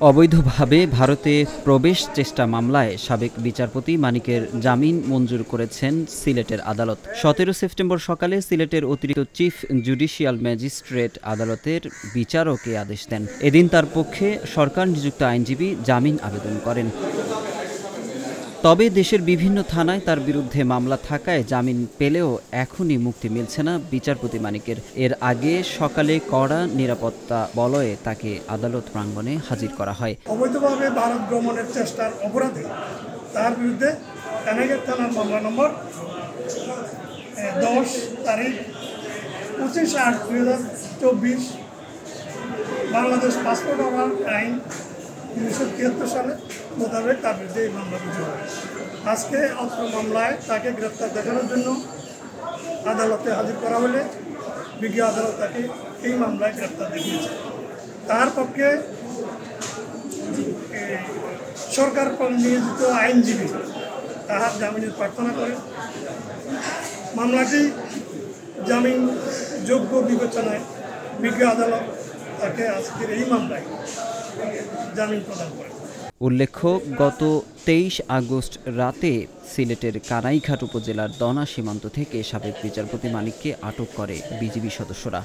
অবৈধভাবে ভারতে প্রবেশ চেষ্টা মামলায় সাবেক বিচারপতি মানিকের জামিন মঞ্জুর করেছেন সিলেটের আদালত। ১৭ সেপ্টেম্বর সকালে সিলেটের অতিরিক্ত চিফ জুডিশিয়াল ম্যাজিস্ট্রেট আদালতের বিচারক এ আদেশ দেন। এদিন তার পক্ষে সরকার নিযুক্ত আইনজীবী জামিন আবেদন করেন। তবে দেশের বিভিন্ন থানায় তার বিরুদ্ধে মামলা থাকায় জামিন পেলেও এখনই মুক্তি মিলছে না বিচারপতি মানিকের। এর আগে সকালে কড়া নিরাপত্তা বলয়ে তাকে আদালত প্রাঙ্গণে হাজির করা হয়। অবৈধভাবে ভারত ভ্রমণের চেষ্টার অপরাধে তার বিরুদ্ধে কানাইঘাট থানার মামলা নম্বর 10 তারিখ 25/8/2024 বাংলাদেশ পাসপোর্ট আইন 1973 সালে মোতাবেক তার বিরুদ্ধে এই মামলা রুজু হয়। আজকে অত্র মামলায় তাকে গ্রেপ্তার দেখানোর জন্য আদালতে হাজির করা হলে বিজ্ঞ আদালত তাকে এই মামলায় গ্রেপ্তার দেখিয়েছে। তার পক্ষে সরকার নিয়োজিত আইনজীবী তাহার জামিনের প্রার্থনা করেন। মামলাটি জামিন যোগ্য বিবেচনায় বিজ্ঞ আদালত তাকে আজকের এই মামলায় জামিন প্রদান করেন। উল্লেখ্য, গত 23 আগস্ট রাতে সিলেটের কানাইঘাট উপজেলার দনা সীমান্ত থেকে সাবেক বিচারপতি মানিককে আটক করে বিজিবি সদস্যরা।